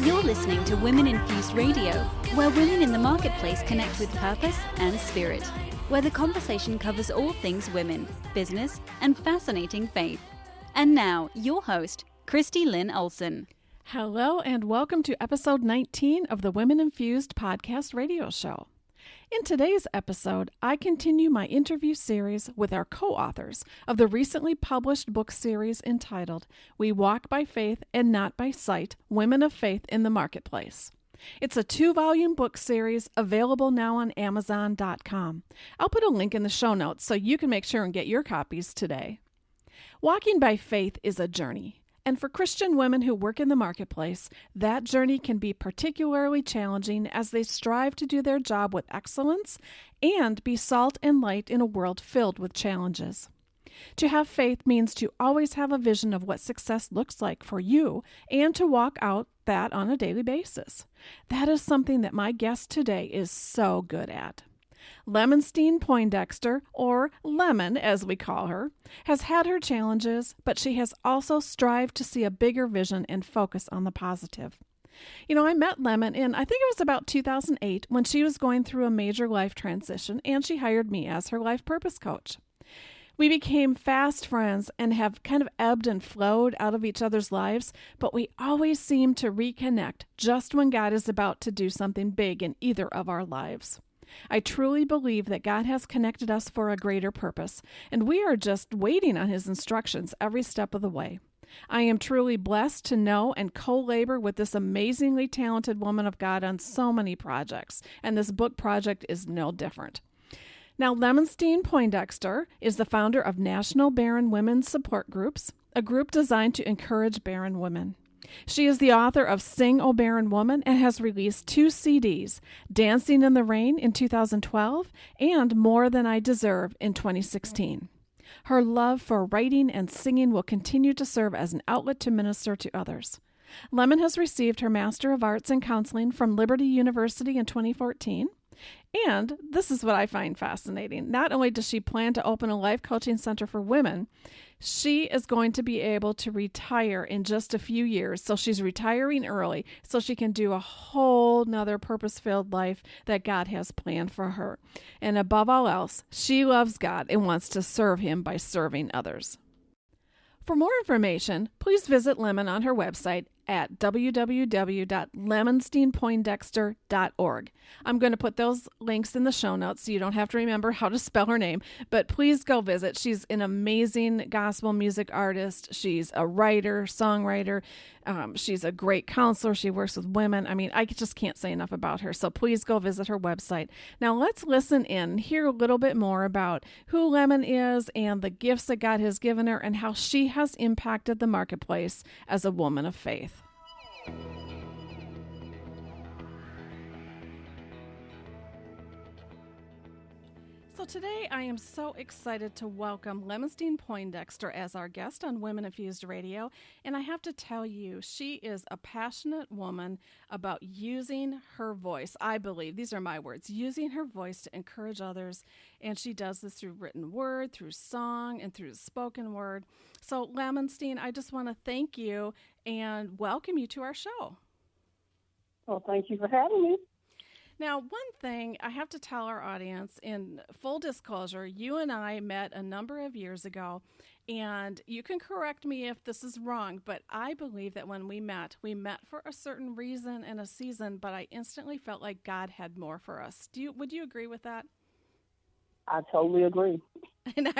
You're listening to Women Infused Radio, where women in the marketplace connect with purpose and spirit, where the conversation covers all things women, business, and fascinating faith. And now, your host, Christy Lynn Olson. Hello, and welcome to episode 19 of the Women Infused podcast radio show. In today's episode, I continue my interview series with our co-authors of the recently published book series entitled We Walk by Faith and Not by Sight, Women of Faith in the Marketplace. It's a 2-volume book series available now on Amazon.com. I'll put a link in the show notes so you can make sure and get your copies today. Walking by faith is a journey. And for Christian women who work in the marketplace, that journey can be particularly challenging as they strive to do their job with excellence and be salt and light in a world filled with challenges. To have faith means to always have a vision of what success looks like for you and to walk out that on a daily basis. That is something that my guest today is so good at. Lemmonstine Poindexter, or Lemon as we call her, has had her challenges, but she has also strived to see a bigger vision and focus on the positive. You know, I met Lemon in, I think it was about 2008, when she was going through a major life transition, and she hired me as her life purpose coach. We became fast friends and have kind of ebbed and flowed out of each other's lives, but we always seem to reconnect just when God is about to do something big in either of our lives. I truly believe that God has connected us for a greater purpose, and we are just waiting on His instructions every step of the way. I am truly blessed to know and co-labor with this amazingly talented woman of God on so many projects, and this book project is no different. Now, Lemmonstine Poindexter is the founder of National Barren Women's Support Groups, a group designed to encourage barren women. She is the author of Sing, O Barren Woman and has released 2 CDs, Dancing in the Rain in 2012 and More Than I Deserve in 2016. Her love for writing and singing will continue to serve as an outlet to minister to others. Lemon has received her Master of Arts in Counseling from Liberty University in 2014. And this is what I find fascinating. Not only does she plan to open a life coaching center for women, she is going to be able to retire in just a few years. So she's retiring early so she can do a whole nother purpose-filled life that God has planned for her. And above all else, she loves God and wants to serve Him by serving others. For more information, please visit Lemon on her website at www.lemmonstinepoindexter.org. I'm going to put those links in the show notes so you don't have to remember how to spell her name, but please go visit. She's an amazing gospel music artist. She's a writer, songwriter. She's a great counselor. She works with women. I mean, I just can't say enough about her, so please go visit her website. Now let's listen in, hear a little bit more about who Lemon is and the gifts that God has given her and how she has impacted the marketplace as a woman of faith. So today I am so excited to welcome Lemmonstine Poindexter as our guest on Women Infused Radio, and I have to tell you, she is a passionate woman about using her voice. I believe, these are my words, using her voice to encourage others, and she does this through written word, through song, and through spoken word. So Lemmonstine, I just want to thank you and welcome you to our show. Well, thank you for having me. Now, one thing I have to tell our audience, in full disclosure, you and I met a number of years ago, and you can correct me if this is wrong, but I believe that when we met for a certain reason and a season, but I instantly felt like God had more for us. Would you agree with that? I totally agree. And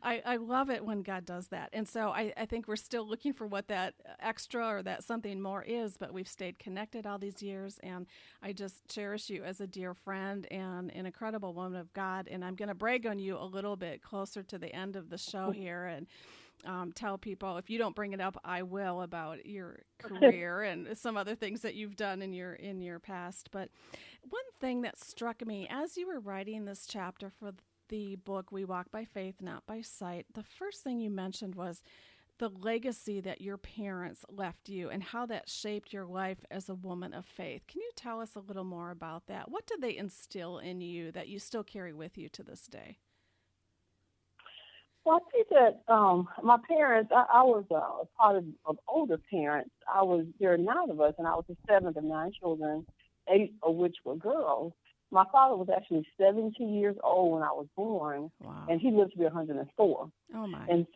I love it when God does that. And so I think we're still looking for what that extra or that something more is, but we've stayed connected all these years. And I just cherish you as a dear friend and an incredible woman of God. And I'm going to brag on you a little bit closer to the end of the show here and tell people, if you don't bring it up, I will, about your career and some other things that you've done in your past. But one thing that struck me as you were writing this chapter for the book, We Walk by Faith, Not by Sight, the first thing you mentioned was the legacy that your parents left you and how that shaped your life as a woman of faith. Can you tell us a little more about that? What did they instill in you that you still carry with you to this day? Well, I think that my parents, I was part of older parents. There are 9 of us, and I was the 7th of 9 children, 8 of which were girls. My father was actually 70 years old when I was born, Wow. and he lived to be 104. Oh, my. And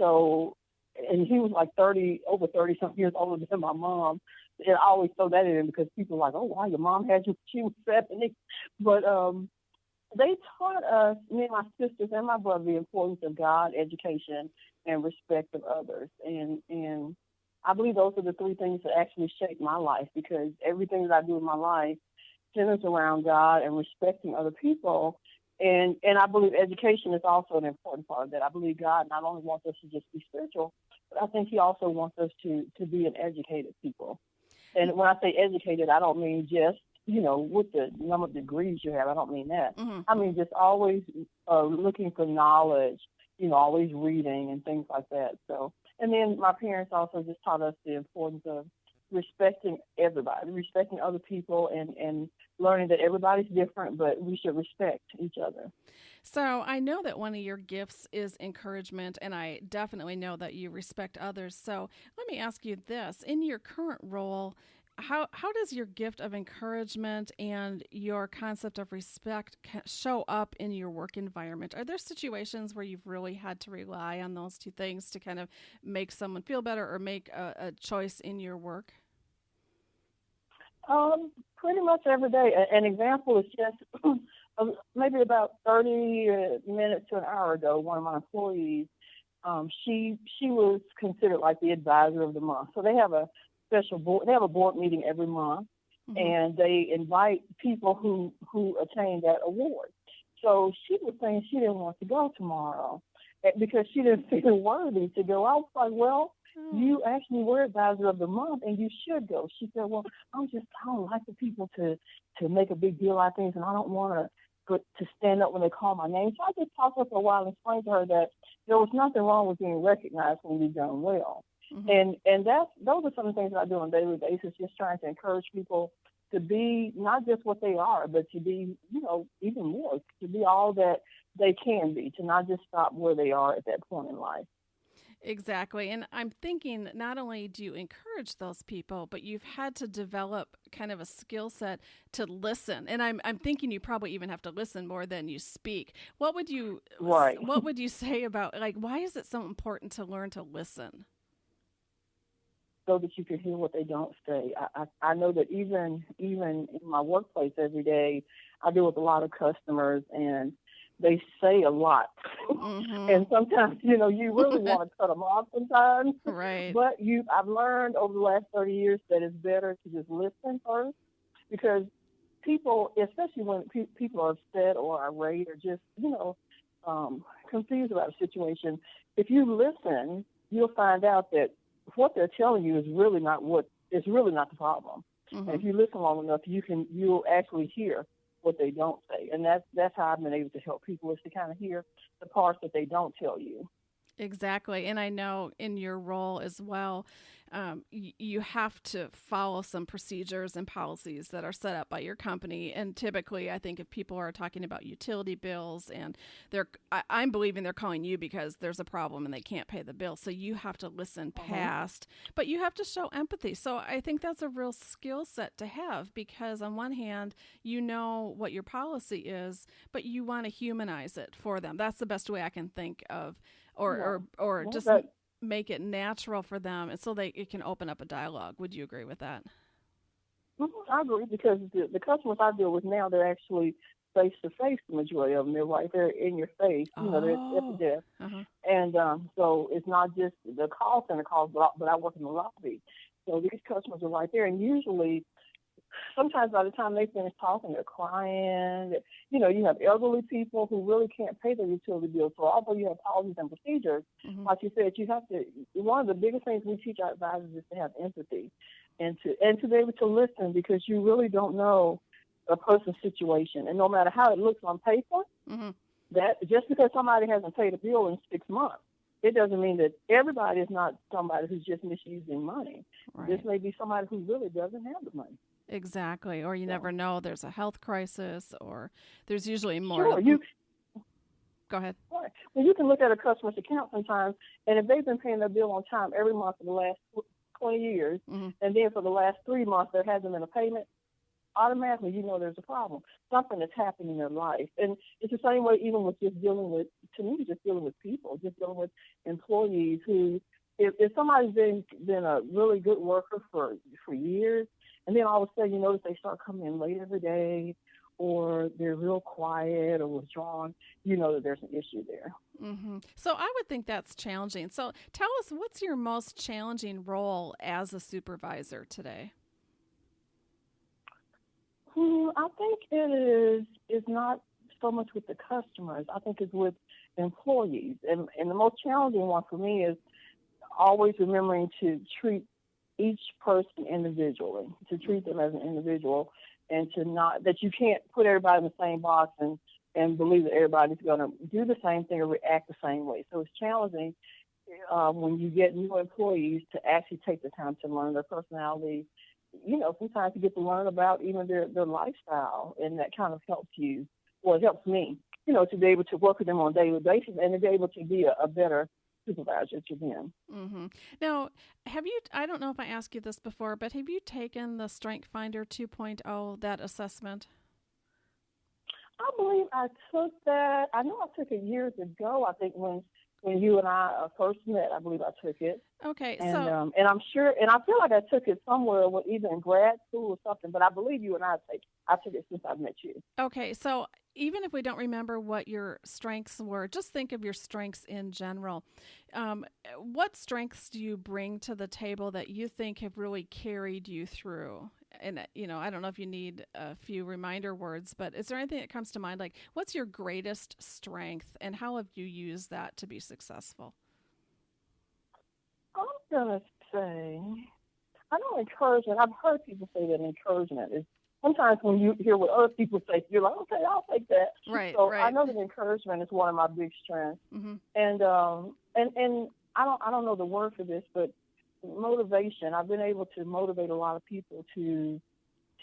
he was like over 30 something years older than my mom. And I always throw that in because people are like, oh, wow, your mom had you, she was 70. But they taught us, me and my sisters and my brother, the importance of God, education, and respect of others. And I believe those are the 3 things that actually shaped my life, because everything that I do in my life centers around God and respecting other people. And I believe education is also an important part of that. I believe God not only wants us to just be spiritual, but I think he also wants us to be an educated people. And when I say educated, I don't mean just, with the number of degrees you have. I don't mean that. Mm-hmm. I mean just always looking for knowledge, always reading and things like that. So, and then my parents also just taught us the importance of respecting everybody, respecting other people, and learning that everybody's different, but we should respect each other. So I know that one of your gifts is encouragement, and I definitely know that you respect others. So let me ask you this. In your current role, how does your gift of encouragement and your concept of respect show up in your work environment? Are there situations where you've really had to rely on those 2 things to kind of make someone feel better or make a choice in your work? Pretty much every day. An example is just maybe about 30 minutes to an hour ago, one of my employees, she was considered like the advisor of the month. So they have a special board. They have a board meeting every month, mm-hmm. and they invite people who attain that award. So she was saying she didn't want to go tomorrow because she didn't feel worthy to go. I was like, well, you actually were advisor of the month, and you should go. She said, well, I don't like the people to make a big deal out of things, and I don't want to stand up when they call my name. So I just talked to her for a while and explained to her that there was nothing wrong with being recognized when we've done well. Mm-hmm. And those are some of the things that I do on a daily basis, just trying to encourage people to be not just what they are, but to be, even more, to be all that they can be, to not just stop where they are at that point in life. Exactly. And I'm thinking not only do you encourage those people, but you've had to develop kind of a skill set to listen. And I'm thinking you probably even have to listen more than you speak. What would you say about, why is it so important to learn to listen? So that you can hear what they don't say. I know that even in my workplace every day, I deal with a lot of customers, and they say a lot. Mm-hmm. And sometimes, you really want to cut them off sometimes. Right. But I've learned over the last 30 years that it's better to just listen first, because people, especially when people are upset or irate or just, confused about a situation, if you listen, you'll find out that what they're telling you is really not the problem. Mm-hmm. And if you listen long enough, you'll actually hear what they don't say. And that's how I've been able to help people, is to kind of hear the parts that they don't tell you. Exactly. And I know in your role as well, you have to follow some procedures and policies that are set up by your company. And typically, I think if people are talking about utility bills and I'm believing they're calling you because there's a problem and they can't pay the bill. So you have to listen past, but you have to show empathy. So I think that's a real skill set to have, because on one hand, you know what your policy is, but you want to humanize it for them. That's the best way I can think of. Or just make it natural for them, and so it can open up a dialogue. Would you agree with that? I agree, because the customers I deal with now, they're actually face-to-face, the majority of them. They're right there in your face. They're at the desk. Uh-huh. And so it's not just the call center calls, but I work in the lobby. So these customers are right there, and usually sometimes by the time they finish talking, they're crying. You have elderly people who really can't pay their utility bills. So although you have policies and procedures, like you said, you have to. One of the biggest things we teach our advisors is to have empathy, and to be able to listen, because you really don't know a person's situation, and no matter how it looks on paper, that just because somebody hasn't paid a bill in 6 months, it doesn't mean that everybody is not somebody who's just misusing money. Right. This may be somebody who really doesn't have the money. Exactly. Or you never know, there's a health crisis, or there's usually more. Sure. Go ahead. Right. Well, you can look at a customer's account sometimes, and if they've been paying their bill on time every month for the last 20 years, and then for the last 3 months there hasn't been a payment, automatically you know there's a problem. Something that's happened in their life. And it's the same way even with just dealing with, to me, just dealing with people, just dealing with employees who, if somebody's been a really good worker for years, and then all of a sudden you notice they start coming in late every day, or they're real quiet or withdrawn, you know that there's an issue there. So I would think that's challenging. So tell us, what's your most challenging role as a supervisor today? I think it is not so much with the customers. I think it's with employees. And the most challenging one for me is always remembering to treat each person individually, to treat them as an individual, and to not, that you can't put everybody in the same box and believe that everybody's going to do the same thing or react the same way. So it's challenging when you get new employees to actually take the time to learn their personality. You know, sometimes you get to learn about even their lifestyle, and that kind of helps you. Well, it helps me, you know, to be able to work with them on a daily basis and to be able to be a better supervisor to them. Now, have you, I don't know if I asked you this before, but have you taken the Strength Finder 2.0, that assessment? I believe I took that. I know I took it years ago. I think when you and I first met, I believe I took it. Okay, and, so and I'm sure, and I feel like I took it somewhere, either in grad school or something. But I believe you and I took it since I've met you. Okay, so even if we don't remember what your strengths were, just think of your strengths in general. What strengths do you bring to the table that you think have really carried you through? And, you know, I don't know if you need a few reminder words, but is there anything that comes to mind? Like, what's your greatest strength, and how have you used that to be successful? I'm going to say, I know encouragement. I've heard people say that encouragement is, sometimes when you hear what other people say, you're like, okay, I'll take that. Right, so right. I know that encouragement is one of my big strengths. And I don't know the word for this, but motivation. I've been able to motivate a lot of people to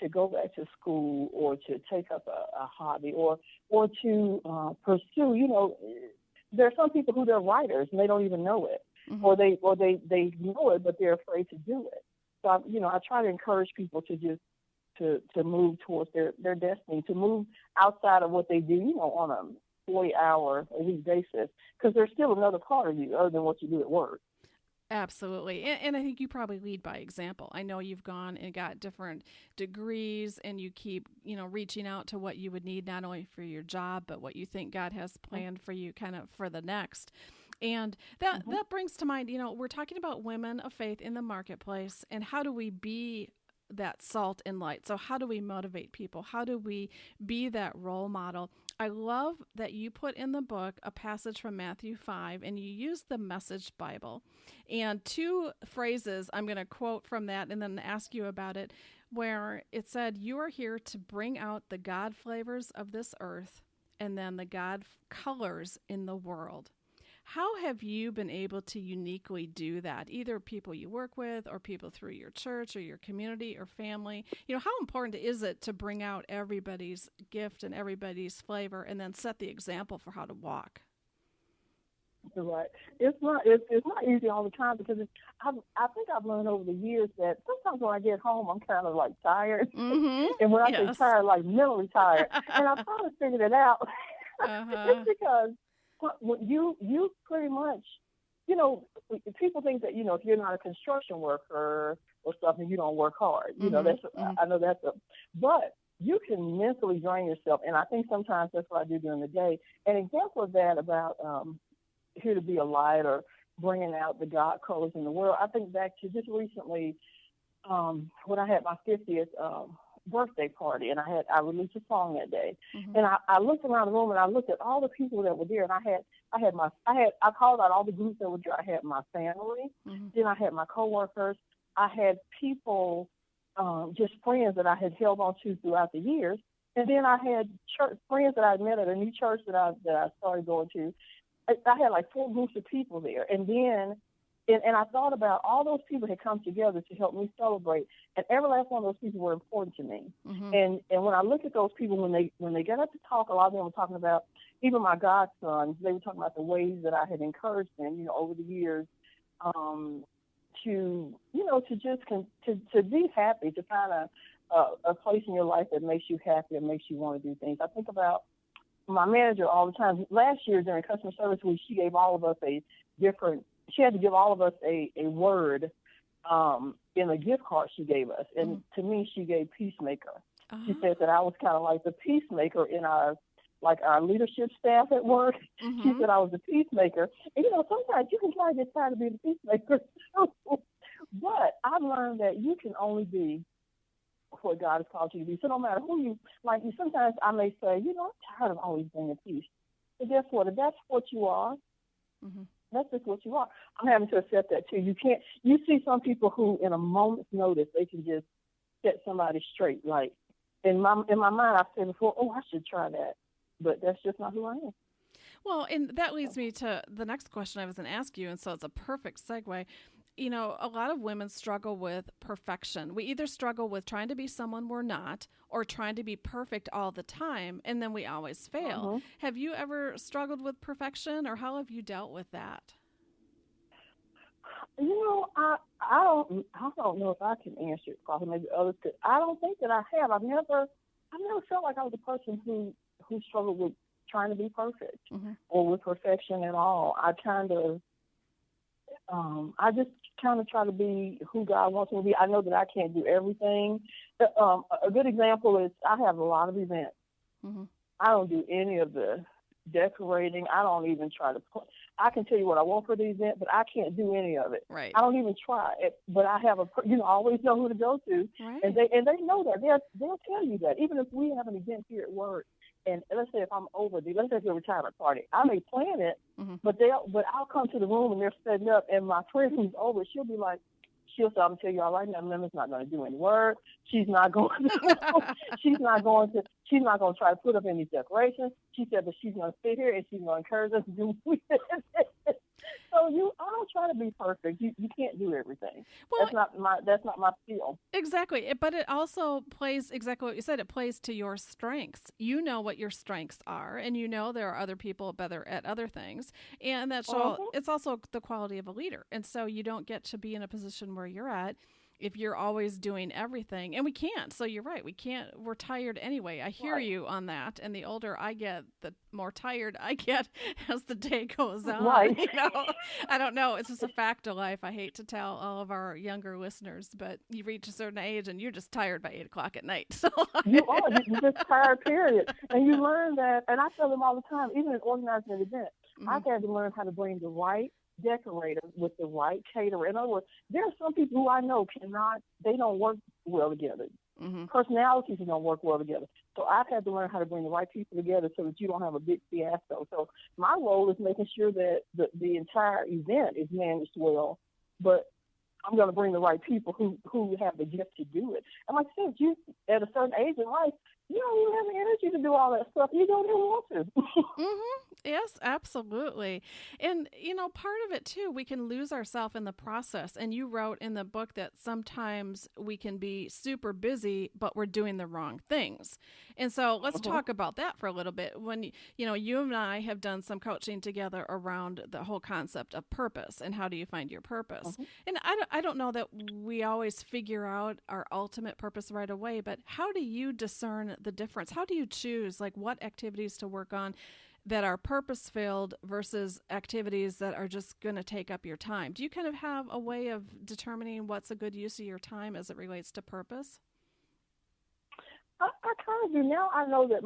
go back to school, or to take up a hobby, or to pursue. You know, there are some people who they're writers and they don't even know it, or they know it but they're afraid to do it. So I try to encourage people to just to move towards their destiny, to move outside of what they do, you know, on a 40-hour-a-week basis, because there's still another part of you other than what you do at work. Absolutely. And I think you probably lead by example. I know you've gone and got different degrees, and you keep, you know, reaching out to what you would need, not only for your job, but what you think God has planned for you kind of for the next. And that brings to mind, you know, we're talking about women of faith in the marketplace, and how do we be that salt and light? So how do we motivate people? How do we be that role model? I love that you put in the book a passage from Matthew 5, and you use the Message Bible. And 2 phrases I'm going to quote from that and then ask you about it, where it said, you are here to bring out the God flavors of this earth, and then the God colors in the world. How have you been able to uniquely do that, either people you work with or people through your church or your community or family? You know, how important is it to bring out everybody's gift and everybody's flavor, and then set the example for how to walk? Right. It's not easy all the time, because I think I've learned over the years that sometimes when I get home, I'm kind of like tired. And when I say tired, like mentally tired. And I've kind of figured it out. It's because you pretty much, you know, people think that, you know, if you're not a construction worker or something, you don't work hard. You know, I know but you can mentally drain yourself. And I think sometimes that's what I do during the day. An example of that about here to be a light, or bringing out the God colors in the world, I think back to just recently when I had my 50th birthday party, and I released a song that day. And I looked around the room, and I looked at all the people that were there, and I called out all the groups that were there. I had my family, then I had my coworkers, I had people, just friends that I had held on to throughout the years, and then I had friends that I met at a new church that I started going to. I had like 4 groups of people there, and then and I thought about all those people had come together to help me celebrate, and every last one of those people were important to me. Mm-hmm. And when I look at those people, when they got up to talk, a lot of them were talking about, even my godsons, they were talking about the ways that I had encouraged them, over the years, to be happy, to find a place in your life that makes you happy and makes you want to do things. I think about my manager all the time. Last year during customer service week, she gave all of us she had to give all of us a word in a gift card she gave us. And to me, she gave peacemaker. Uh-huh. She said that I was kind of like the peacemaker in our leadership staff at work. Mm-hmm. She said I was the peacemaker. And, sometimes you can try to get tired of being the peacemaker. But I've learned that you can only be what God has called you to be. So no matter who sometimes I may say, I'm tired of always being at peace. But guess what? If that's what you are, mm-hmm. that's just what you are. I'm having to accept that too. You see some people who in a moment's notice, they can just set somebody straight. Like in my mind, I've said before, I should try that. But that's just not who I am. Well, and that leads me to the next question I was going to ask you, and so it's a perfect segue. A lot of women struggle with perfection. We either struggle with trying to be someone we're not or trying to be perfect all the time, and then we always fail. Uh-huh. Have you ever struggled with perfection, or how have you dealt with that? I don't know if I can answer it, probably maybe others could. I don't think that I have. I've never felt like I was a person who struggled with trying to be perfect mm-hmm. or with perfection at all. I just kind of try to be who God wants me to be. I know that I can't do everything. A good example is I have a lot of events. Mm-hmm. I don't do any of the decorating. I don't even try to I can tell you what I want for the event, but I can't do any of it. Right. I don't even try it, but I have I always know who to go to. Right. And they know that. They'll tell you that. Even if we have an event here at work, and let's say if I'm let's say it's a retirement party, I may plan it, mm-hmm. but I'll come to the room and they're setting up, and my friend who's over, she'll say, I'm gonna tell you all right now, Lemon's not gonna do any work. She's not going to try to put up any decorations. She said that she's gonna sit here and she's gonna encourage us to do it. So I don't try to be perfect. You can't do everything. Well, that's not my skill. Exactly. But it also plays exactly what you said. It plays to your strengths. You know what your strengths are, and there are other people better at other things. And that's it's also the quality of a leader. And so you don't get to be in a position where you're at if you're always doing everything. And we can't. So you're right. We can't. We're tired anyway. I hear you on that. And the older I get, the more tired I get as the day goes on. Right. I don't know. It's just a fact of life. I hate to tell all of our younger listeners, but you reach a certain age and you're just tired by 8 o'clock at night. So you are. You're just tired, period. And you learn that. And I tell them all the time, even in organizing an event, mm-hmm. I've had to learn how to bring the right decorator with the right caterer. In other words, there are some people who I know they don't work well together. Mm-hmm. Personalities don't work well together. So I've had to learn how to bring the right people together so that you don't have a big fiasco. So my role is making sure that the entire event is managed well, but I'm going to bring the right people who have the gift to do it. And like I said, you at a certain age in life, you don't even have the energy to do all that stuff. You don't even want to. Mm-hmm. Yes, absolutely. And, part of it, too, we can lose ourselves in the process. And you wrote in the book that sometimes we can be super busy, but we're doing the wrong things. And so let's talk about that for a little bit. When, you and I have done some coaching together around the whole concept of purpose and how do you find your purpose. And I don't know that we always figure out our ultimate purpose right away, but how do you discern the difference? How do you choose what activities to work on that are purpose-filled versus activities that are just going to take up your time? Do you kind of have a way of determining what's a good use of your time as it relates to purpose? I kind of do. Now I know that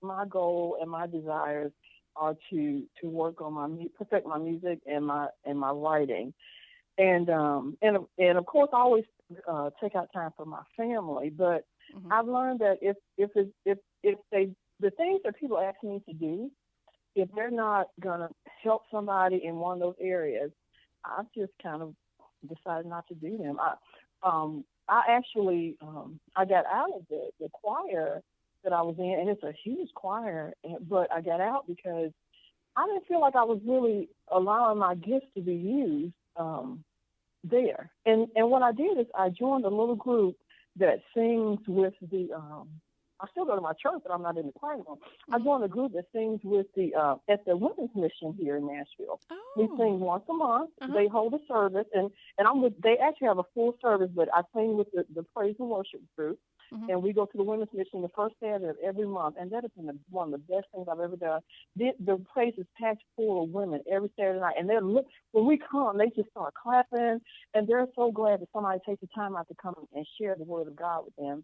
my goal and my desires are to work on perfect my music and my writing, and of course I always take out time for my family. But mm-hmm. I've learned that if the things that people ask me to do, if they're not gonna help somebody in one of those areas, I've just kind of decided not to do them. I actually I got out of the choir that I was in, and it's a huge choir, but I got out because I didn't feel like I was really allowing my gifts to be used there. And what I did is I joined a little group that sings with the I still go to my church, but I'm not in the choir anymore. I joined a group that sings with the at the Women's Mission here in Nashville. Oh. We sing once a month. They hold a service, and I'm with. They actually have a full service, but I sing with the praise and worship group. And we go to the Women's Mission the first Saturday of every month, and that has been one of the best things I've ever done. The place is packed full of women every Saturday night, and when we come, they just start clapping, and they're so glad that somebody takes the time out to come and share the Word of God with them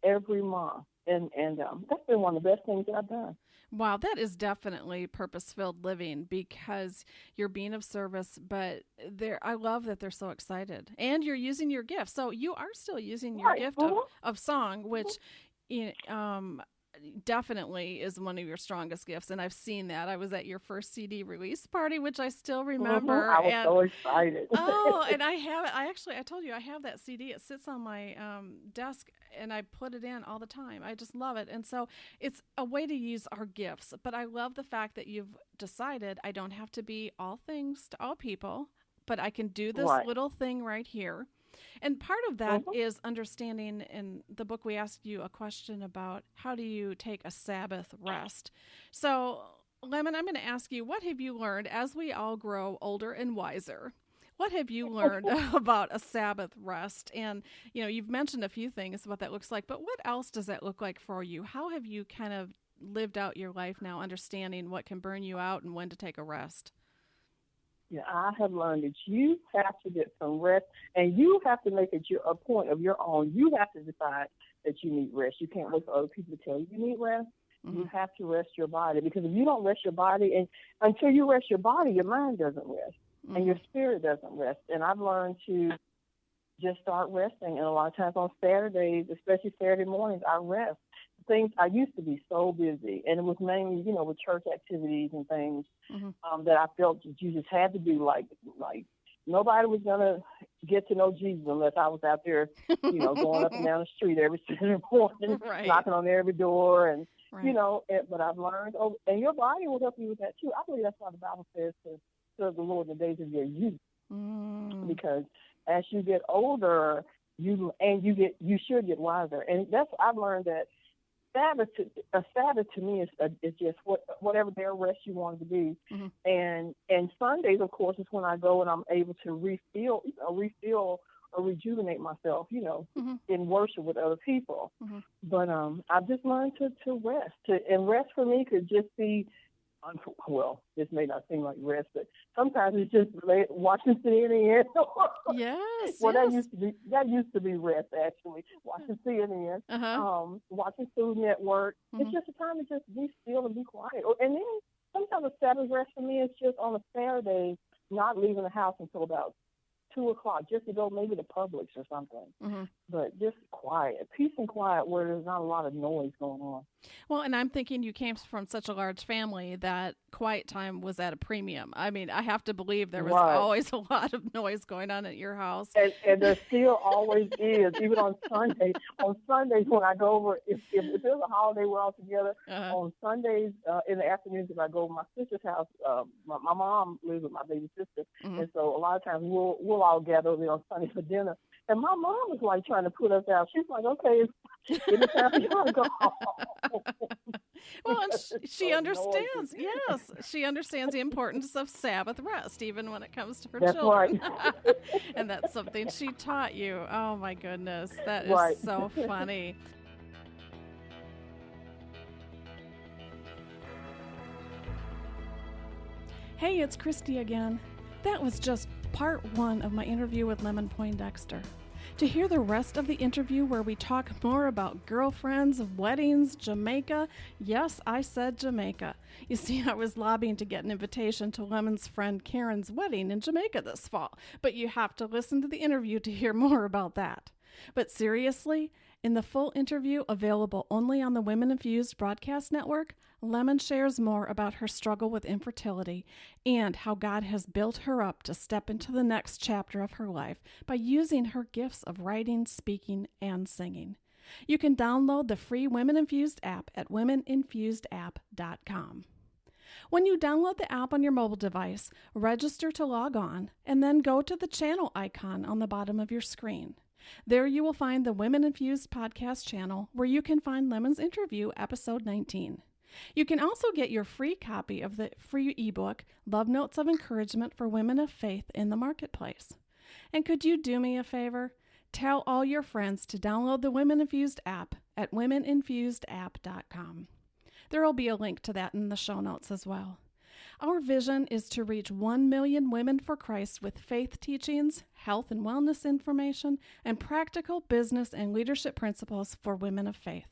every month. And that's been one of the best things that I've done. Wow, that is definitely purpose-filled living because you're being of service, but I love that they're so excited. And you're using your gift. So you are still using your gift of song, which definitely is one of your strongest gifts, and I've seen that. I was at your first CD release party, which I still remember. I was so excited. And I have it. I told you I have that CD. It sits on my desk, and I put it in all the time. I just love it. And so it's a way to use our gifts. But I love the fact that you've decided I don't have to be all things to all people, but I can do this little thing right here. And part of that is understanding. In the book, we asked you a question about how do you take a Sabbath rest. So, Lemon, I'm going to ask you, what have you learned as we all grow older and wiser? What have you learned about a Sabbath rest? And, you've mentioned a few things what that looks like, but what else does that look like for you? How have you kind of lived out your life now, understanding what can burn you out and when to take a rest? Yeah, I have learned that you have to get some rest, and you have to make it a point of your own. You have to decide that you need rest. You can't wait for other people to tell you you need rest. You have to rest your body, because if you don't rest your body, and until you rest your body, your mind doesn't rest, and your spirit doesn't rest. And I've learned to just start resting, and a lot of times on Saturdays, especially Saturday mornings, I rest. I used to be so busy, and it was mainly, with church activities and things that I felt that you just had to do. Like nobody was gonna get to know Jesus unless I was out there, going up and down the street every Saturday morning, knocking on every door, and But I've learned, and your body will help you with that too. I believe that's why the Bible says to serve the Lord in the days of your youth, because as you get older, you should get wiser, and I've learned that. A Sabbath to me is just whatever their rest you want it to be, and Sundays, of course, is when I go and I'm able to refill or rejuvenate myself, in worship with other people. But I've just learned to rest, and rest for me could just be. Well, this may not seem like rest, but sometimes it's just watching CNN. Yes. Well, yes. that used to be rest, actually. Watching CNN, watching Food Network. It's just a time to just be still and be quiet. And then sometimes a Sabbath rest for me is just on a Saturday, not leaving the house until about 2:00, just to go maybe to Publix or something. But just quiet, peace and quiet, where there's not a lot of noise going on. Well, and I'm thinking you came from such a large family that quiet time was at a premium. I mean, I have to believe there was always a lot of noise going on at your house. And there still always is, even on Sundays. On Sundays when I go over, if there's a holiday we're all together, on Sundays in the afternoons, if I go to my sister's house, my mom lives with my baby sister, and so a lot of times we'll all gather there on Sunday for dinner. And my mom was like trying to put us out. She's like, "Okay, it's time for you to go home." Well, and she understands. Yes, she understands the importance of Sabbath rest, even when it comes to her children. Right. And that's something she taught you. Oh my goodness, that is so funny. Hey, it's Christy again. That was just part 1 of my interview with Lemon Poindexter. To hear the rest of the interview where we talk more about girlfriends, weddings, Jamaica, yes, I said Jamaica. You see, I was lobbying to get an invitation to Lemon's friend Karen's wedding in Jamaica this fall, but you have to listen to the interview to hear more about that. But seriously, in the full interview available only on the Women Infused Broadcast Network, Lemon shares more about her struggle with infertility and how God has built her up to step into the next chapter of her life by using her gifts of writing, speaking, and singing. You can download the free Women Infused app at womeninfusedapp.com. When you download the app on your mobile device, register to log on, and then go to the channel icon on the bottom of your screen. There you will find the Women Infused podcast channel, where you can find Lemon's interview, episode 19. You can also get your free copy of the free ebook, Love Notes of Encouragement for Women of Faith in the Marketplace. And could you do me a favor? Tell all your friends to download the Women Infused app at womeninfusedapp.com. There will be a link to that in the show notes as well. Our vision is to reach 1 million women for Christ with faith teachings, health and wellness information, and practical business and leadership principles for women of faith.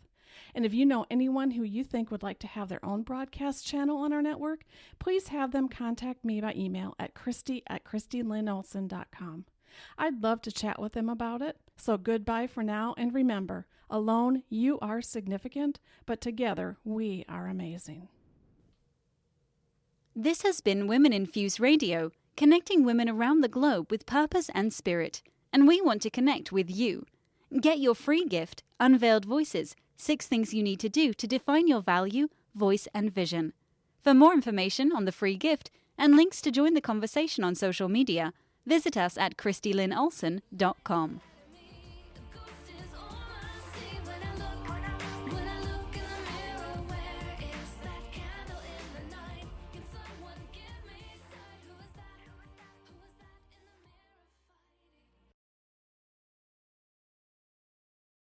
And if you know anyone who you think would like to have their own broadcast channel on our network, please have them contact me by email at Christy@ChristyLynnOlson.com. I'd love to chat with them about it. So goodbye for now, and remember, alone you are significant, but together we are amazing. This has been Women Infuse Radio, connecting women around the globe with purpose and spirit. And we want to connect with you. Get your free gift, Unveiled Voices, 6 things you need to do to define your value, voice, and vision. For more information on the free gift and links to join the conversation on social media, visit us at ChristyLynnOlson.com.